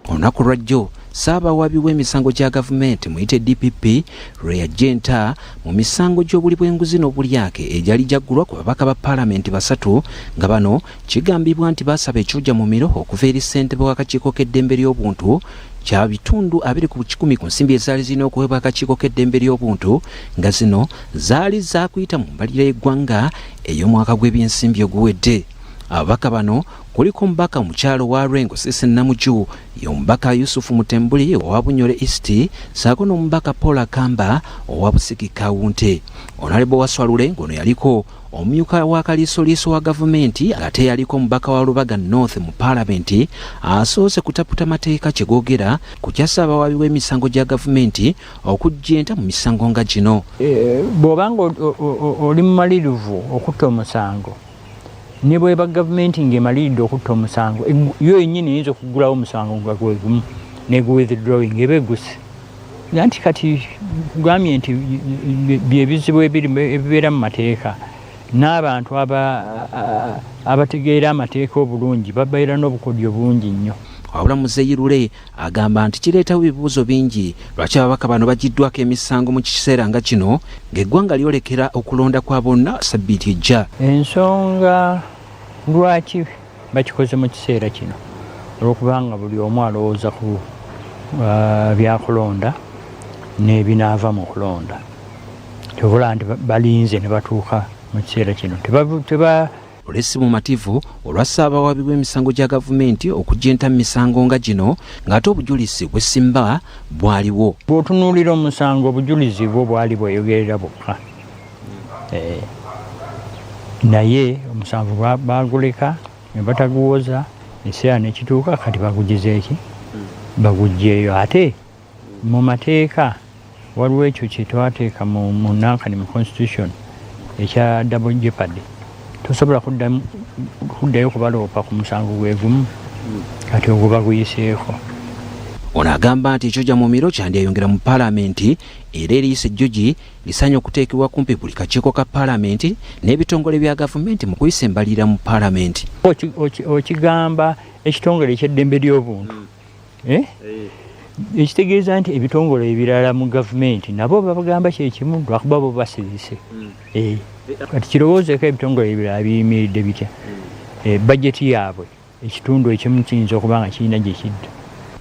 olunaku lwajjo Ssaabawabi w'emisango gya gavumenti muyite DPP lwe yajjenta mu misango gy'obuli bw'enguzi n'obulyake egyali jaggulwa ku babaka ba paalamenti basatu nga bano kigambibwa nti baasaba ekyojja mu miro okuva eri ssentebe w'akakiiko k'eddembe ly'obuntu kya bitundu 20% ku nsimbi ezaali zirina okuweebwa akakiiko k'eddembe ly'obuntu nga zino zaali zaakuyita mu mbalira y'eggwanga ey'omwaka gw'ebyensimbi oguwedde. Ababaka bano kuliko omubaka omukyalo wa Lwengo Sese Namuju, omubaka Yusufu Mutembuli owa Bunyole East, saako n'omubaka Paul Akamba owa Busiki Kawunte. Honorable Waswalule ngono yaliko omumyuka wa kaliisoliiso wa gavumenti ate yaliko omubaka wa Lubaga North mu paalamenti asoose kutaputa mateeka kye googera ku kya Ssaabawabi w'emisango gya gavumenti okujjenta mu misango nga gino. Bw'obanga oli mumalirivu okutta omusango ne bweba gavumenti ng'emaliridde okutta omusango yo yennyini eyinza okuggulawo omusango nga gwe gumu neguwithdrawing eba egguse. Anti kati kugambye nti byebizibu ebibeera mu mateeka n'abantu abategeera amateeka obulungi babeera n'obukodyo bungi nnyo. Wabula Muzeyirule agamba nti kireetawo ebibuuzo bingi lwaki ababaka bano bagiddwako emisango mu kiseera nga kino ng'eggwanga lyolekera okulonda kwa bonna sabbiiti ejja. Ensonga lwaki bakikoze mu kiseera kino olw'okubanga buli omu alowooza ku byakulonda n'ebinaava mu kulonda. Tebula nti balinze ne batuuka mu kiseera kino olw'essimu mumativu olwa Ssaabawabi w'emisango gya gavumenti okujjenta mu misango nga gino ng'ate obujulizi bw'essimba bwaliwo. Bw'otunuulira omusango obujulizi bwo bwali bweyogerera bwokka. Naye omusango baguleka ne bataguwoza ekiseera ne kituuka kati bagugize eki baguggyeeyo. Ate mu mateeka waliwo ekyo kye twateeka mu nankani mu constitution ekya double jeopardy. Tosobola kuddayo kubaloopa ku musango gwe gumu kati ogwo baguyiseeko. Ono agamba nti ekyojja mu miro kyandyayongera mu paalamenti era eriyisa ejjogi lisaanye okuteekebwa kumpi buli kakiiko ka paalamenti n'ebitongole bya gavumenti mu kuyisa embalirira mu paalamenti. Okigamba ekitongole eky'eddembe ly'obuntu ekitegeeza nti ebitongole ebirala mu gavumenti nabo babagamba kyekimu lwakuba bo basirise. Kati kirowoozeeko ebitongole ebirala biyimiridde bitya bajeti yaabwe ekitundu ekimu kiyinza okuba nga kirina gye kidda.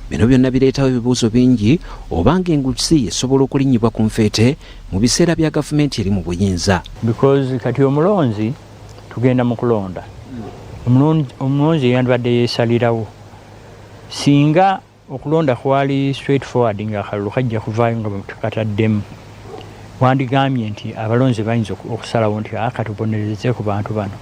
Bino byonna bireetawo ebibuuzo bingi obanga enguzi esobola okulinnyibwa ku nfeete mu biseera bya gavumenti eri mu buyinza. Because kati omulonzi tugenda mu kulonda. Omulonzi yandibadde yeesalirawo. Singa okulonda kwali straight forward nga akalulu kajja kuvaayo nga tukataddemu, wandigambye nti abalonzi bayinza okusalawo nti akatubonereze ku bantu bano